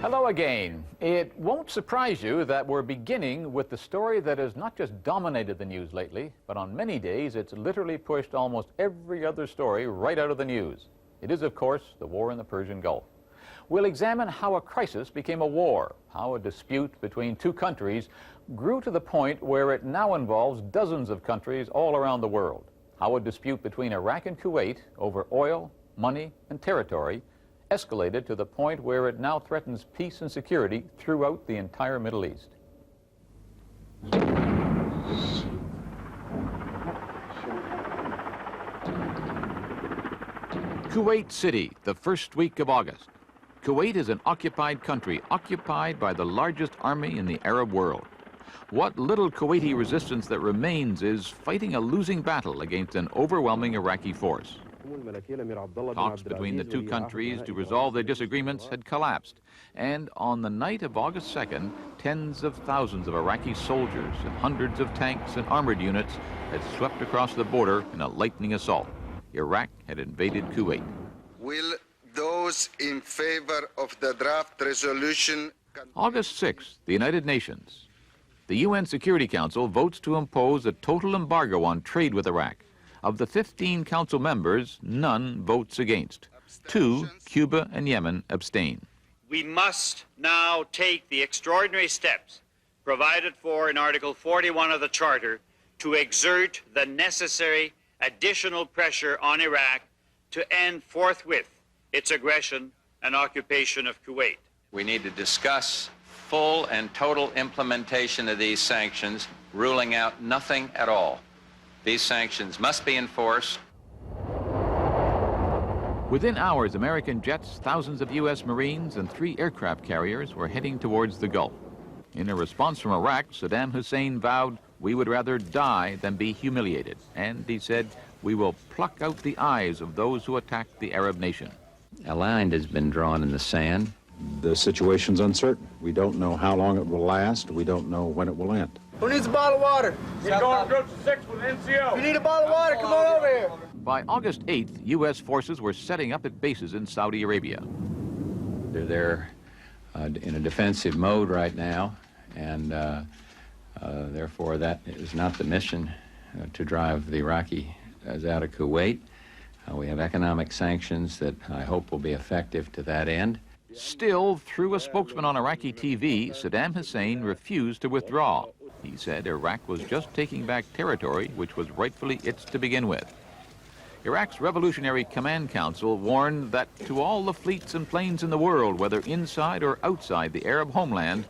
Hello again. It won't surprise you that we're beginning with the story that has not just dominated the news lately, but on many days it's literally pushed almost every other story right out of the news. It is, of course, the war in the Persian Gulf. We'll examine how a crisis became a war, how a dispute between two countries grew to the point where it now involves dozens of countries all around the world, how a dispute between Iraq and Kuwait over oil, money, and territory escalated to the point where it now threatens peace and security throughout the entire Middle East. Kuwait City, the first week of August. Kuwait is an occupied country, occupied by the largest army in the Arab world. What little Kuwaiti resistance that remains is fighting a losing battle against an overwhelming Iraqi force. Talks between the two countries to resolve their disagreements had collapsed, and on the night of August 2nd, tens of thousands of Iraqi soldiers and hundreds of tanks and armored units had swept across the border in a lightning assault. Iraq had invaded Kuwait. Will those in favor of the draft resolution... August 6th, the United Nations. The UN Security Council votes to impose a total embargo on trade with Iraq. Of the 15 council members, none votes against. 2, Cuba and Yemen, abstain. We must now take the extraordinary steps provided for in Article 41 of the Charter to exert the necessary additional pressure on Iraq to end forthwith its aggression and occupation of Kuwait. We need to discuss full and total implementation of these sanctions, ruling out nothing at all. These sanctions must be enforced. Within hours, American jets, thousands of U.S. Marines, and 3 aircraft carriers were heading towards the Gulf. In a response from Iraq, Saddam Hussein vowed, "We would rather die than be humiliated." And he said, "We will pluck out the eyes of those who attacked the Arab nation." A line has been drawn in the sand. The situation's uncertain. We don't know how long it will last. We don't know when it will end. Who needs a bottle of water? We're going to go to 6 with NCO. If you need a bottle of water, come on over here. By August 8th, U.S. forces were setting up at bases in Saudi Arabia. They're there in a defensive mode right now, and therefore that is not the mission to drive the Iraqis out of Kuwait. We have economic sanctions that I hope will be effective to that end. Still, through a spokesman on Iraqi TV, Saddam Hussein refused to withdraw. He said Iraq was just taking back territory which was rightfully its to begin with. Iraq's Revolutionary Command Council warned that to all the fleets and planes in the world, whether inside or outside the Arab homeland,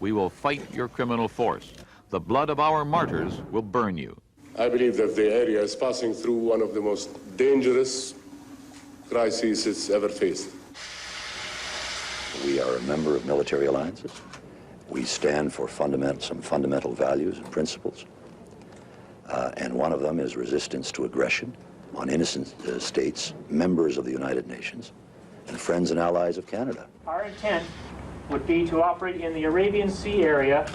we will fight your criminal force. The blood of our martyrs will burn you. I believe that the area is passing through one of the most dangerous crises it's ever faced. We are a member of military alliances. We stand for some fundamental values and principles. And one of them is resistance to aggression on innocent states, members of the United Nations, and friends and allies of Canada. Our intent would be to operate in the Arabian Sea area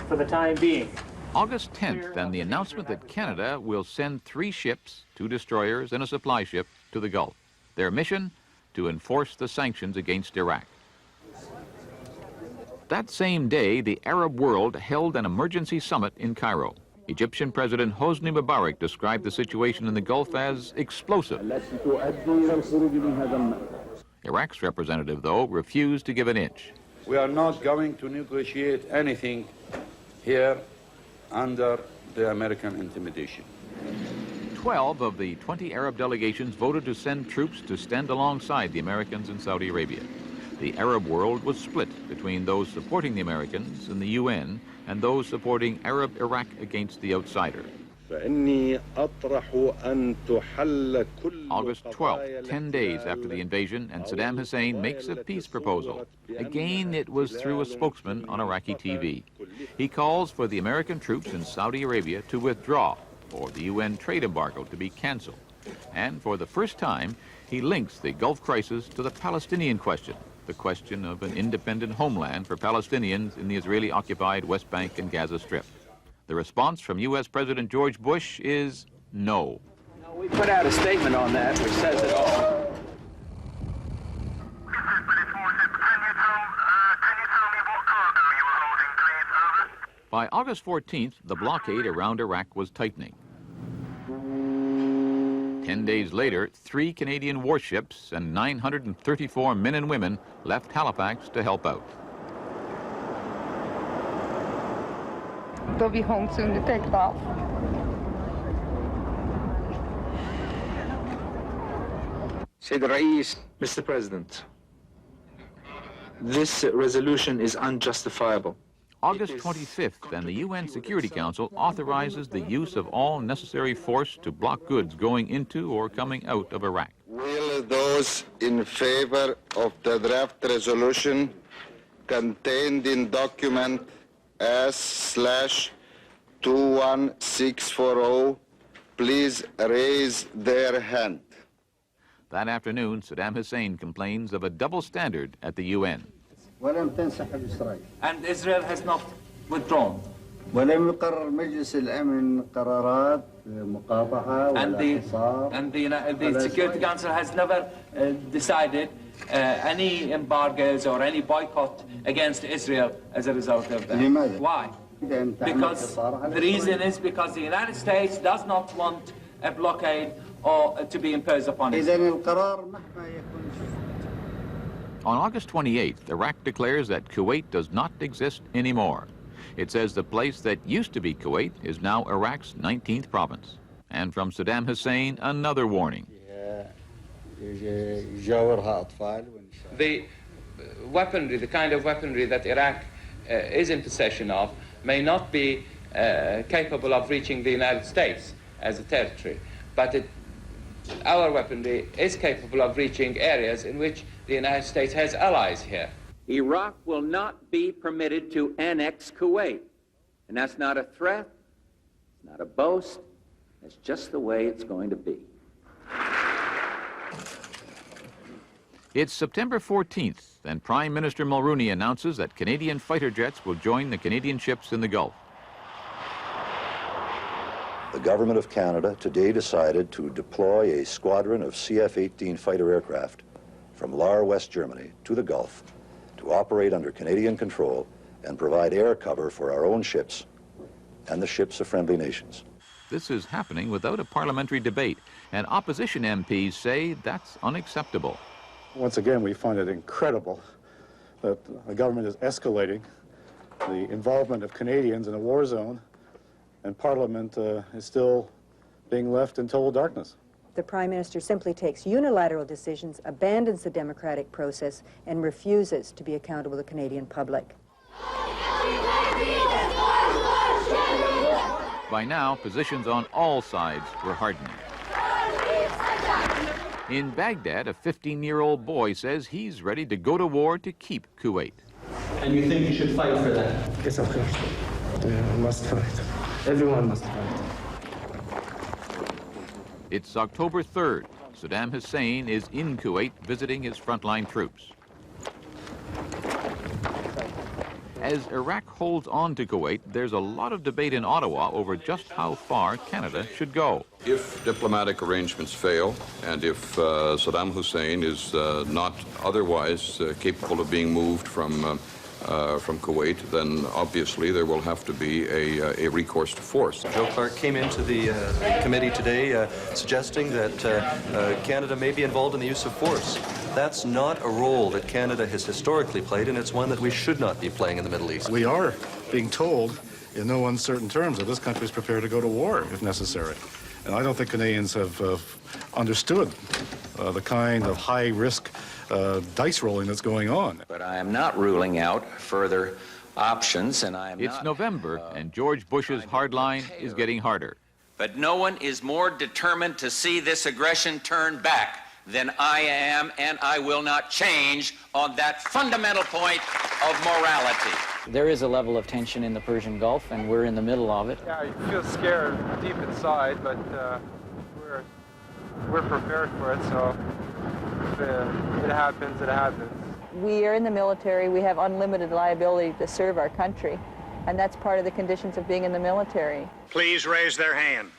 for the time being. August 10th, and the announcement that Canada will send 3 ships, 2 destroyers and a supply ship, to the Gulf. Their mission? To enforce the sanctions against Iraq. That same day, the Arab world held an emergency summit in Cairo. Egyptian President Hosni Mubarak described the situation in the Gulf as explosive. Iraq's representative, though, refused to give an inch. We are not going to negotiate anything here under the American intimidation. 12 of the 20 Arab delegations voted to send troops to stand alongside the Americans in Saudi Arabia. The Arab world was split between those supporting the Americans in the UN and those supporting Arab Iraq against the outsider. August 12th, 10 days after the invasion, and Saddam Hussein makes a peace proposal. Again, it was through a spokesman on Iraqi TV. He calls for the American troops in Saudi Arabia to withdraw, or the UN trade embargo to be canceled. And for the first time, he links the Gulf crisis to the Palestinian question, the question of an independent homeland for Palestinians in the Israeli-occupied West Bank and Gaza Strip. The response from U.S. President George Bush is no. We put out a statement on that which says it all. By August 14th, the blockade around Iraq was tightening. 10 days later, 3 Canadian warships and 934 men and women left Halifax to help out. They'll be home soon to take off. Mr. President, this resolution is unjustifiable. August 25th, and the UN Security Council authorizes the use of all necessary force to block goods going into or coming out of Iraq. Will those in favor of the draft resolution contained in document S/21640 please raise their hand? That afternoon, Saddam Hussein complains of a double standard at the UN. And Israel has not withdrawn. And the Security Council has never decided any embargoes or any boycott against Israel as a result of that. Why? Because the reason is because the United States does not want a blockade or to be imposed upon Israel. On August 28th, Iraq declares that Kuwait does not exist anymore. It says the place that used to be Kuwait is now Iraq's 19th province. And from Saddam Hussein, another warning. The weaponry, the kind of weaponry that Iraq is in possession of, may not be capable of reaching the United States as a territory, but our weaponry is capable of reaching areas in which the United States has allies here. Iraq will not be permitted to annex Kuwait. And that's not a threat, it's not a boast, it's just the way it's going to be. It's September 14th, and Prime Minister Mulroney announces that Canadian fighter jets will join the Canadian ships in the Gulf. The Government of Canada today decided to deploy a squadron of CF-18 fighter aircraft from Lahr, West Germany, to the Gulf to operate under Canadian control and provide air cover for our own ships and the ships of friendly nations. This is happening without a parliamentary debate, and opposition MPs say that's unacceptable. Once again, we find it incredible that the government is escalating the involvement of Canadians in a war zone, and Parliament is still being left in total darkness. The Prime Minister simply takes unilateral decisions, abandons the democratic process, and refuses to be accountable to the Canadian public. By now, positions on all sides were hardening. In Baghdad, a 15-year-old boy says he's ready to go to war to keep Kuwait. And you think you should fight for that? Yes, of course. We must fight. Everyone must fight. It's October 3rd. Saddam Hussein is in Kuwait visiting his frontline troops. As Iraq holds on to Kuwait, there's a lot of debate in Ottawa over just how far Canada should go. If diplomatic arrangements fail, and if Saddam Hussein is not otherwise capable of being moved from Kuwait, then obviously there will have to be a recourse to force. Joe Clark came into the committee today suggesting that Canada may be involved in the use of force. That's not a role that Canada has historically played, and it's one that we should not be playing in the Middle East. We are being told in no uncertain terms that this country is prepared to go to war if necessary. And I don't think Canadians have understood the kind of high-risk dice rolling that's going on. But I am not ruling out further options, and It's November, and George Bush's hard line is getting harder. But no one is more determined to see this aggression turn back than I am, and I will not change on that fundamental point of morality. There is a level of tension in the Persian Gulf, and we're in the middle of it. Yeah, you feel scared deep inside, but we're prepared for it, so if it happens, it happens. We are in the military. We have unlimited liability to serve our country, and that's part of the conditions of being in the military. Please raise their hand.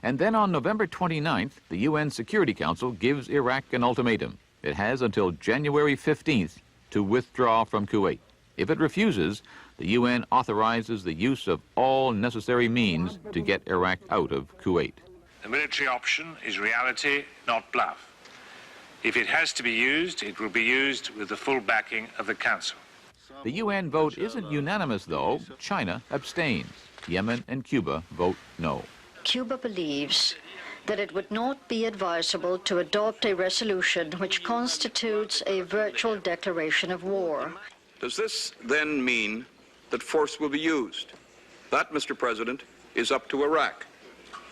And then on November 29th, the UN Security Council gives Iraq an ultimatum. It has until January 15th to withdraw from Kuwait. If it refuses, the UN authorizes the use of all necessary means to get Iraq out of Kuwait. The military option is reality, not bluff. If it has to be used, it will be used with the full backing of the Council. The UN vote isn't unanimous, though. China abstains. Yemen and Cuba vote no. Cuba believes that it would not be advisable to adopt a resolution which constitutes a virtual declaration of war. Does this then mean that force will be used? That, Mr. President, is up to Iraq.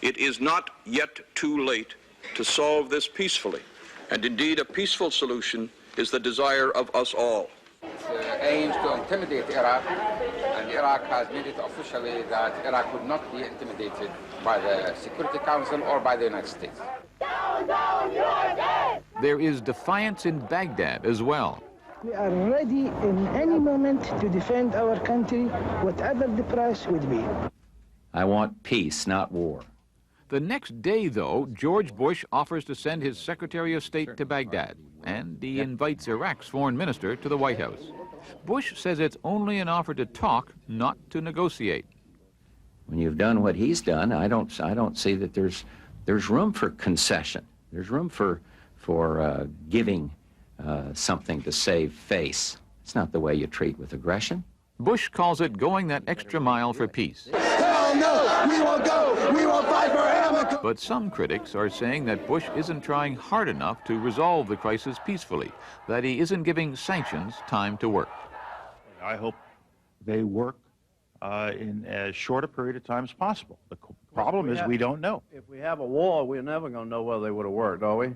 It is not yet too late to solve this peacefully, and indeed a peaceful solution is the desire of us all. It aims to intimidate Iraq, and Iraq has made it officially that Iraq would not be intimidated by the Security Council or by the United States. There is defiance in Baghdad as well. We are ready in any moment to defend our country, whatever the price would be. I want peace, not war. The next day, though, George Bush offers to send his Secretary of State to Baghdad, and he invites Iraq's foreign minister to the White House. Bush says it's only an offer to talk, not to negotiate. When you've done what he's done, I don't see that there's room for concession. There's room for giving something to save face. It's not the way you treat with aggression. Bush calls it going that extra mile for peace. Hell no! We won't go! We won't fight for amicable! But some critics are saying that Bush isn't trying hard enough to resolve the crisis peacefully, that he isn't giving sanctions time to work. I hope they work in as short a period of time as possible. The problem is we don't know. If we have a war, we're never going to know whether they would have worked, are we?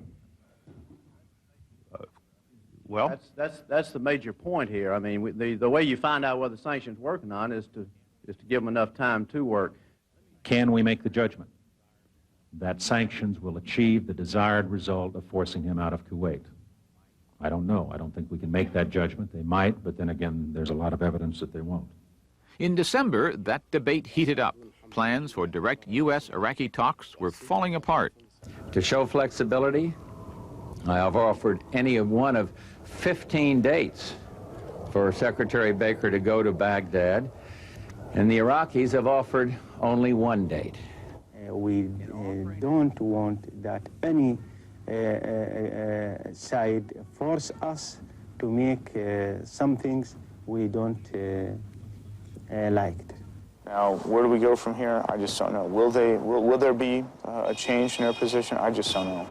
Well, that's the major point here. I mean, the way you find out whether sanctions working on is to give them enough time to work. Can we make the judgment that sanctions will achieve the desired result of forcing him out of Kuwait? I don't know. I don't think we can make that judgment. They might, but then again, there's a lot of evidence that they won't. In December, that debate heated up. Plans for direct U.S.-Iraqi talks were falling apart. To show flexibility, I have offered any one of 15 dates for Secretary Baker to go to Baghdad, and the Iraqis have offered only one date. We don't want that any side force us to make some things we don't like. Now, where do we go from here? I just don't know. Will there be a change in their position? I just don't know.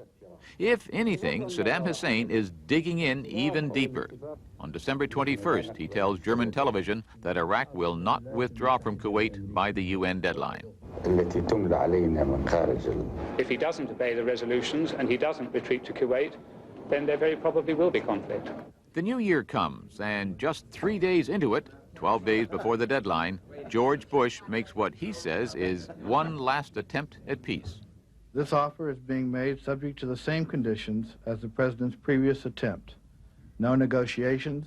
If anything, Saddam Hussein is digging in even deeper. On December 21st, he tells German television that Iraq will not withdraw from Kuwait by the UN deadline. If he doesn't obey the resolutions and he doesn't retreat to Kuwait, then there very probably will be conflict. The new year comes, and just 3 days into it, 12 days before the deadline, George Bush makes what he says is one last attempt at peace. This offer is being made subject to the same conditions as the President's previous attempt. No negotiations,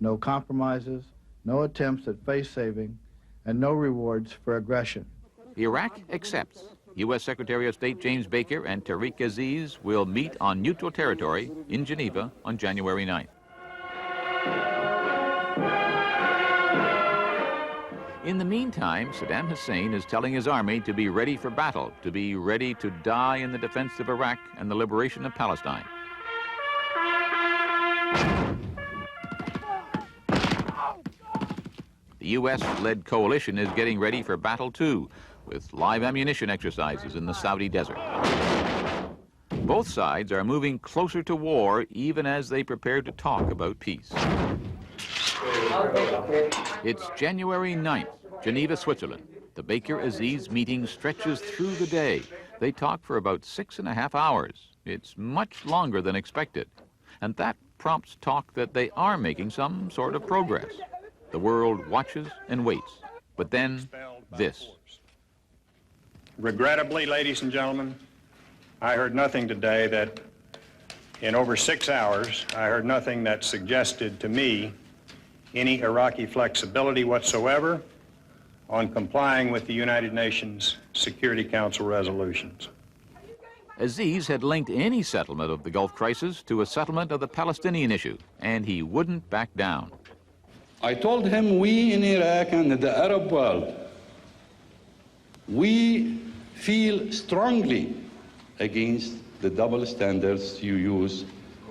no compromises, no attempts at face-saving, and no rewards for aggression. Iraq accepts. U.S. Secretary of State James Baker and Tariq Aziz will meet on neutral territory in Geneva on January 9th. In the meantime, Saddam Hussein is telling his army to be ready for battle, to be ready to die in the defense of Iraq and the liberation of Palestine. The U.S.-led coalition is getting ready for battle, too, with live ammunition exercises in the Saudi desert. Both sides are moving closer to war, even as they prepare to talk about peace. It's January 9th, Geneva, Switzerland. The Baker-Aziz meeting stretches through the day. They talk for about 6.5 hours. It's much longer than expected. And that prompts talk that they are making some sort of progress. The world watches and waits. But then, this. Regrettably, ladies and gentlemen, I heard nothing today that, in over 6 hours, I heard nothing that suggested to me any Iraqi flexibility whatsoever on complying with the United Nations Security Council resolutions. Aziz had linked any settlement of the Gulf crisis to a settlement of the Palestinian issue, and he wouldn't back down. I told him we in Iraq and the Arab world, we feel strongly against the double standards you use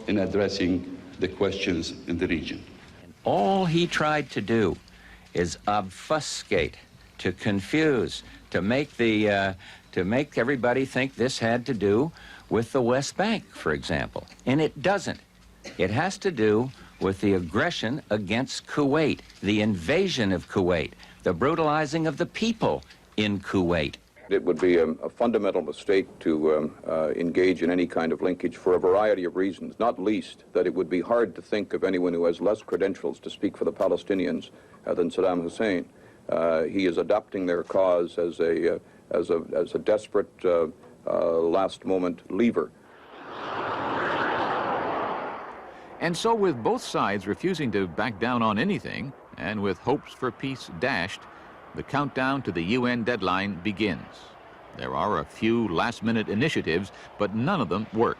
in addressing the questions in the region. All he tried to do is obfuscate, to confuse, to make everybody think this had to do with the West Bank, for example. And it doesn't. It has to do with the aggression against Kuwait, the invasion of Kuwait, the brutalizing of the people in Kuwait. It would be a fundamental mistake to engage in any kind of linkage for a variety of reasons, not least that it would be hard to think of anyone who has less credentials to speak for the Palestinians than Saddam Hussein. He is adopting their cause as a desperate last-moment lever. And so with both sides refusing to back down on anything, and with hopes for peace dashed, the countdown to the UN deadline begins. There are a few last-minute initiatives, but none of them work.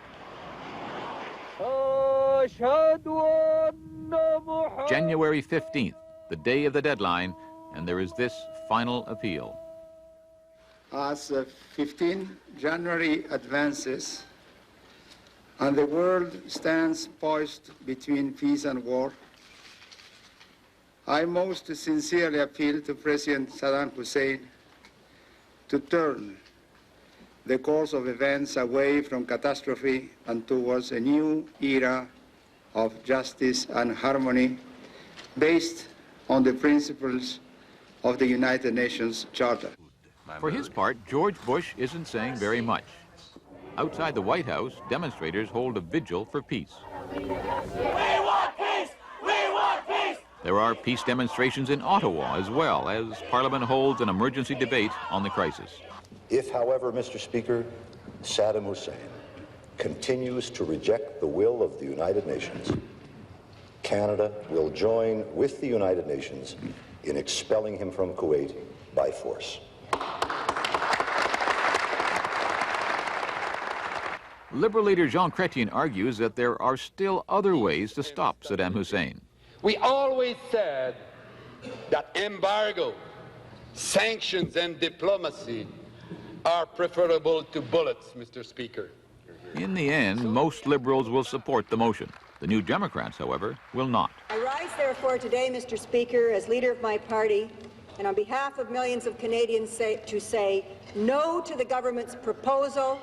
January 15th, the day of the deadline, and there is this final appeal. As 15 January advances and the world stands poised between peace and war, I most sincerely appeal to President Saddam Hussein to turn the course of events away from catastrophe and towards a new era of justice and harmony based on the principles of the United Nations Charter. For his part, George Bush isn't saying very much. Outside the White House, demonstrators hold a vigil for peace. We want peace! We want peace! There are peace demonstrations in Ottawa as well, as Parliament holds an emergency debate on the crisis. If, however, Mr. Speaker, Saddam Hussein continues to reject the will of the United Nations, Canada will join with the United Nations in expelling him from Kuwait by force. Liberal leader Jean Chrétien argues that there are still other ways to stop Saddam Hussein. We always said that embargo, sanctions, and diplomacy are preferable to bullets, Mr. Speaker. In the end, most liberals will support the motion. The New Democrats, however, will not. I rise, therefore, today, Mr. Speaker, as leader of my party, and on behalf of millions of Canadians, to say no to the government's proposal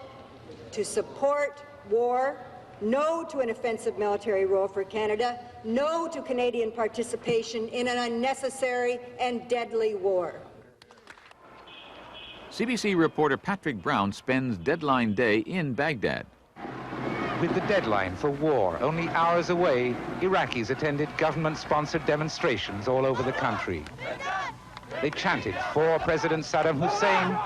to support war, no to an offensive military role for Canada, no to Canadian participation in an unnecessary and deadly war. CBC reporter Patrick Brown spends deadline day in Baghdad. With the deadline for war only hours away, Iraqis attended government-sponsored demonstrations all over the country. They chanted for President Saddam Hussein,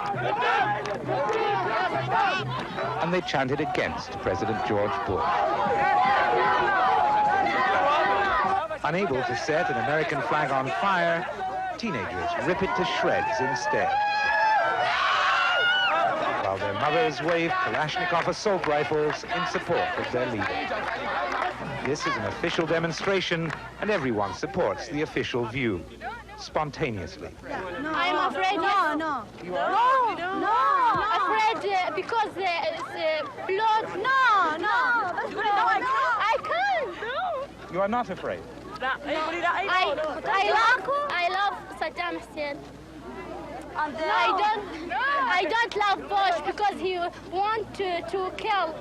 and they chanted against President George Bush. Unable to set an American flag on fire, teenagers rip it to shreds instead, while their mothers wave Kalashnikov assault rifles in support of their leader. This is an official demonstration, and everyone supports the official view, spontaneously. I'm afraid. No. Afraid because blood. No. I can't. You are not afraid. I love Saddam Hussein. I don't love Bush because he wants to kill.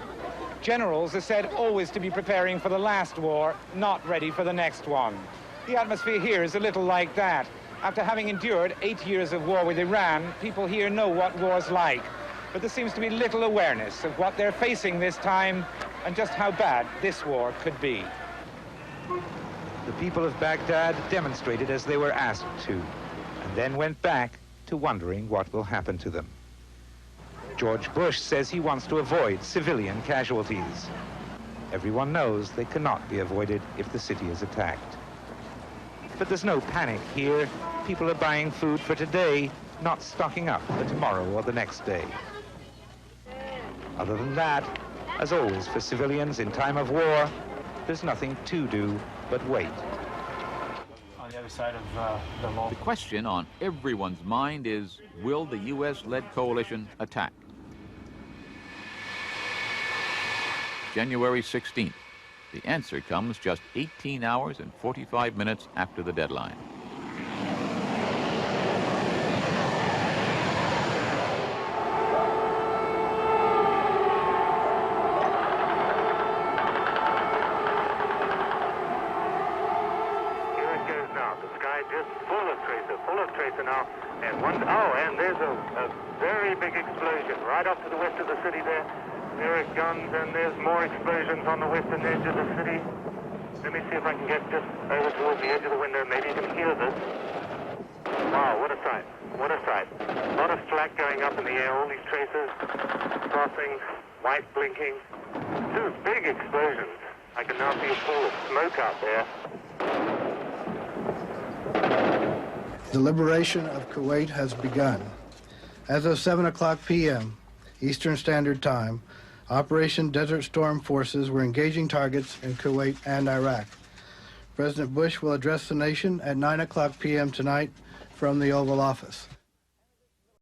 Generals are said always to be preparing for the last war, not ready for the next one. The atmosphere here is a little like that. After having endured 8 years of war with Iran, people here know what war's like. But there seems to be little awareness of what they're facing this time and just how bad this war could be. The people of Baghdad demonstrated as they were asked to, and then went back to wondering what will happen to them. George Bush says he wants to avoid civilian casualties. Everyone knows they cannot be avoided if the city is attacked. But there's no panic here. People are buying food for today, not stocking up for tomorrow or the next day. Other than that, as always for civilians in time of war, there's nothing to do but wait. other side of the wall. The question on everyone's mind is, will the U.S.-led coalition attack? January 16th. The answer comes just 18 hours and 45 minutes after the deadline. Now, and there's a very big explosion right off to the west of the city there. There are guns, and there's more explosions on the western edge of the city. Let me see if I can get just over towards the edge of the window. Maybe you can hear this. Wow, what a sight. What a sight. A lot of flak going up in the air, all these tracers crossing, white blinking. Two big explosions. I can now see a pool of smoke out there. The liberation of Kuwait has begun. As of 7 o'clock p.m. Eastern Standard Time, Operation Desert Storm forces were engaging targets in Kuwait and Iraq. President Bush will address the nation at 9 o'clock p.m. tonight from the Oval Office.